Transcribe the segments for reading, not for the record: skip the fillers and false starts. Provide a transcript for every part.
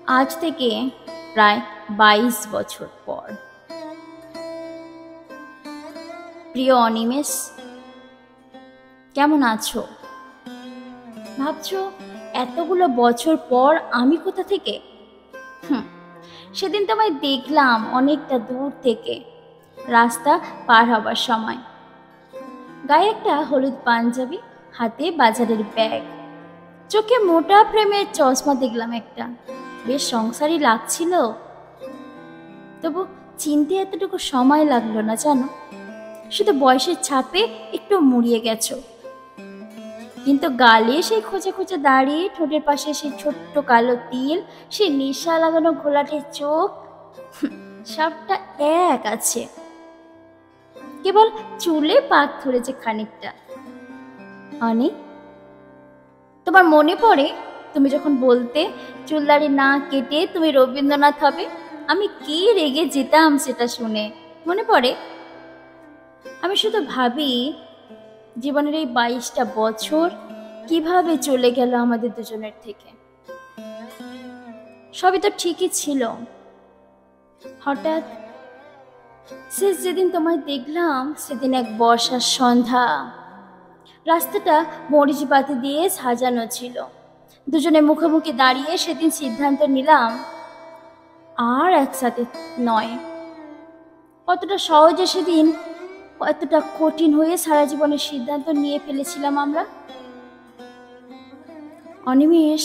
আজ থেকে প্রায় 22 বছর পর। প্রিয় অনিমেষ, কেমন আছো? ভাবছো এতগুলো বছর পর আমি কোথা থেকে? সেদিন তোমায় দেখলাম অনেকটা দূর থেকে, রাস্তা পার হবার সময়। গায়ে একটা হলুদ পাঞ্জাবি, হাতে বাজারের ব্যাগ, চোখে মোটা ফ্রেমের চশমা দেখলাম একটা। বেশ সংসারী লাগছিল, তবু চিনতে এতটুকু সময় লাগলো না জানো। শুধু বয়সের ছাপে একটু মুড়িয়ে গেছো, কিন্তু গালে সেই খোঁচে খোঁচে দাড়ি, ঠোঁটের পাশে সেই ছোট্ট কালো তিল, সেই নেশা লাগানো ঘোলাটে চোখ, সবটা এক আছে। কেবল চুলে পাক ধরেছে খানিকটা। অনি, তোমার মনে পড়ে তুমি যখন বলতে চুলদাড়ি না কেটে তুমি রবীন্দ্রনাথ হবে? আমি কি রেগে যেতাম সেটা শুনে, মনে পড়ে? আমি শুধু ভাবি জীবনের এই 22টা বছর কিভাবে চলে গেল আমাদের দুজনের থেকে। সবই তো ঠিকই ছিল, হঠাৎ শেষ যেদিন তোমায় দেখলাম সেদিন এক বর্ষার সন্ধ্যা। রাস্তাটা মরিচ বাতি দিয়ে সাজানো ছিল। দুজনে মুখোমুখি দাঁড়িয়ে সেদিন সিদ্ধান্ত নিলাম আর একসাথে নয়। কতটা সহজে সেদিন, কতটা কঠিন হয়ে সারা জীবনের সিদ্ধান্ত নিয়ে ফেলেছিলাম আমরা। অনিমেষ,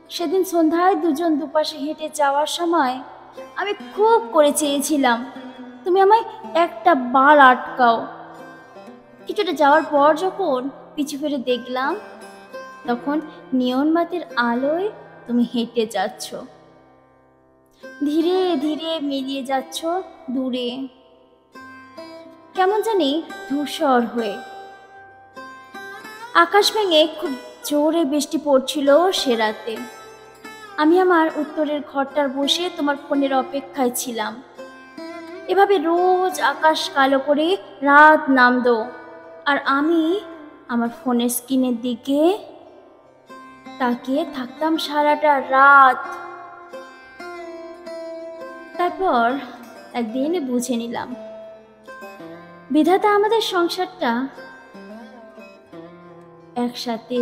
সেদিন সন্ধ্যায় দুজন দুপাশে হেঁটে যাওয়ার সময় আমি খুব করে চেয়েছিলাম তুমি আমায় একটা বার আটকাও। কিছুটা যাওয়ার পর যখন পিছু ফিরে দেখলাম, তখন নিয়ন বাতির আলোয় তুমি হেঁটে যাচ্ছ, ধীরে ধীরে মিলিয়ে যাচ্ছ দূরে, কেমন জানি ধূসর হয়ে। আকাশ ভেঙে খুব জোরে বৃষ্টি পড়ছিল সে রাতে। আমি আমার উত্তরের ঘরটার বসে তোমার ফোনের অপেক্ষায় ছিলাম। এভাবে রোজ আকাশ কালো করে রাত নামতো, আর আমি আমার ফোনের স্ক্রিনের দিকে তাকিয়ে থাকতাম সারাটা রাত। তারপর একদিন বুঝে নিলাম বিধাতা আমাদের সংসারটা একসাথে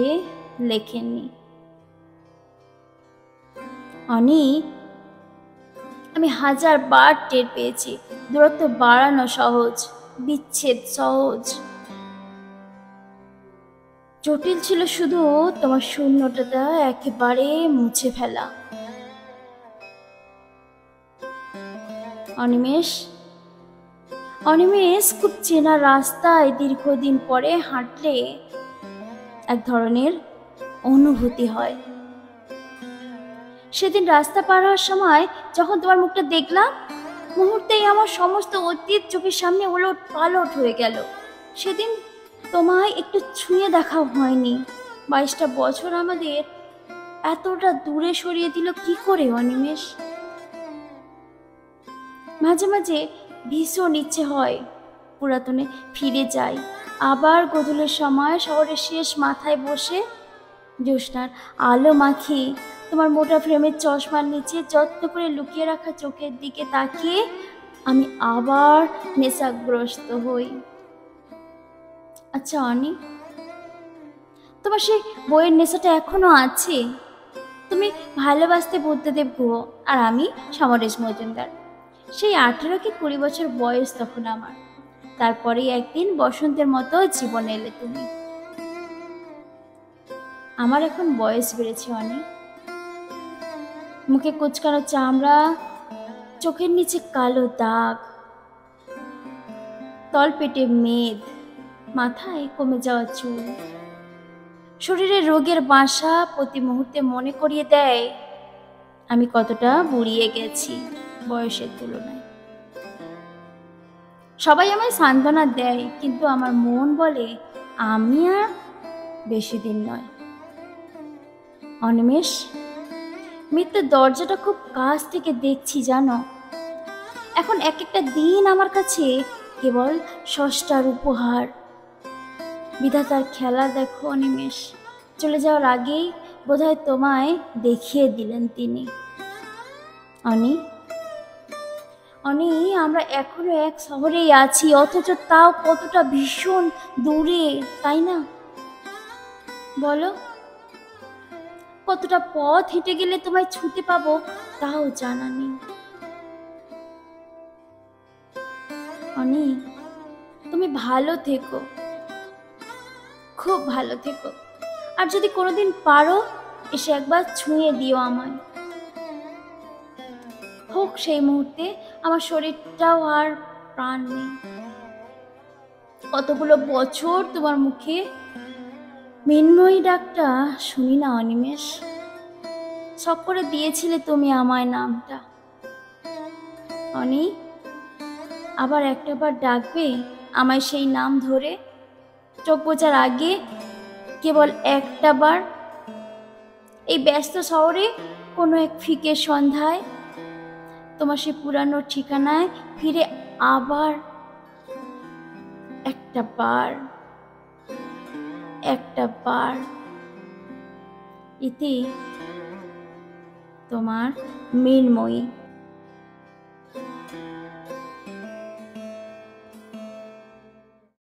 লেখেননি। অনি, আমি 1000 বার টের পেয়েছি দূরত্ব বাড়ানো সহজ, বিচ্ছেদ সহজ। জটিল ছিল শুধু তোমার শূন্যতাটা একেবারে মুছে ফেলা। অনিমেষ, অনিমেষ, খুব চেনা রাস্তায় দীর্ঘদিন পরে হাঁটলে এক ধরনের অনুভূতি হয়। সেদিন রাস্তা পার হওয়ার সময় যখন তোমার মুখটা দেখলাম, মুহূর্তেই আমার সমস্ত অতীত চোখের সামনে ওলট পালট হয়ে গেল। সেদিন তোমায় একটু ছুঁয়ে দেখাও হয়নি। 22টা বছর আমাদের এতটা দূরে সরিয়ে দিল কি করে অনিমেষ? মাঝে মাঝে ভীষণ ইচ্ছে হয় পুরাতনে ফিরে যাই, আবার গোধূলির সময় শহরের শেষ মাথায় বসে জ্যোৎস্নার আলো মাখি তোমার মোটা ফ্রেমের চশমার নিচে যত্ন করে লুকিয়ে রাখা চোখের দিকে তাকিয়ে আমি আবার নেশাগ্রস্ত হই। আচ্ছা অনি, তোমার সেই বইয়ের নেশাটা এখনো আছে? তুমি ভালোবাসতে বুদ্ধদেব গুহ, আর আমি সমরেশ মজুমদার। সেই 18 কি 20 বছর বয়স তখন আমার। তারপরে একদিন বসন্তের মতো জীবনে এলে তুমি। আমার এখন বয়স বেড়েছে অনেক। মুখে কুচকানো চামড়া, চোখের নিচে কালো দাগ, তলপেটে মেদ, মাথায় কমে যাওয়া চুল, শরীরে রোগের বাসা প্রতি মুহূর্তে মনে করিয়ে দেয় আমি কতটা বুড়িয়ে গেছি বয়সের তুলনায়। সবাই আমায় সান্ত্বনা দেয়, কিন্তু আমার মন বলে আমি আর বেশি দিন নয়। অনিমেষ, মৃত্যুর দরজাটা খুব কাছ থেকে দেখছি জানো। এখন এক একটা দিন আমার কাছে কেবল ষষ্ঠার উপহার। বিধাতার খেলা দেখো অনিমেষ, চলে যাওয়ার আগেই বোধহয় তোমায় দেখিয়ে দিলেন তিনি। অনি, অনি, আমরা এখনো এক শহরেই আছি, অথচ তাও কতটা ভীষণ দূরে, তাই না? বলো, কতটা পথ হেঁটে গেলে তোমায় ছুঁতে পাবো তাও জানা নেই। অনি, তুমি ভালো থেকো, খুব ভালো থেকো। আর যদি কোনোদিন পারো, এসে একবার ছুঁয়ে দিও আমায়। হোক সেই মুহূর্তে আমার শরীরটাও আর প্রাণ নেই। কতগুলো বছর তোমার মুখে মৃন্ময়ী ডাকটা শুনি না অনিমেষ। শখ করে দিয়েছিলে তুমি আমায় নামটা। অনি, আবার একটাবার ডাকবে আমায় সেই নাম ধরে, চোখ বোঝার আগে কেবল একটা বার, এই ব্যস্ত শহরে কোনো এক ফিকে সন্ধ্যায় তোমার সে পুরানো ঠিকানায় ফিরে আবার একটা বার, একটা বার। ইতি, তোমার মৃন্ময়ী।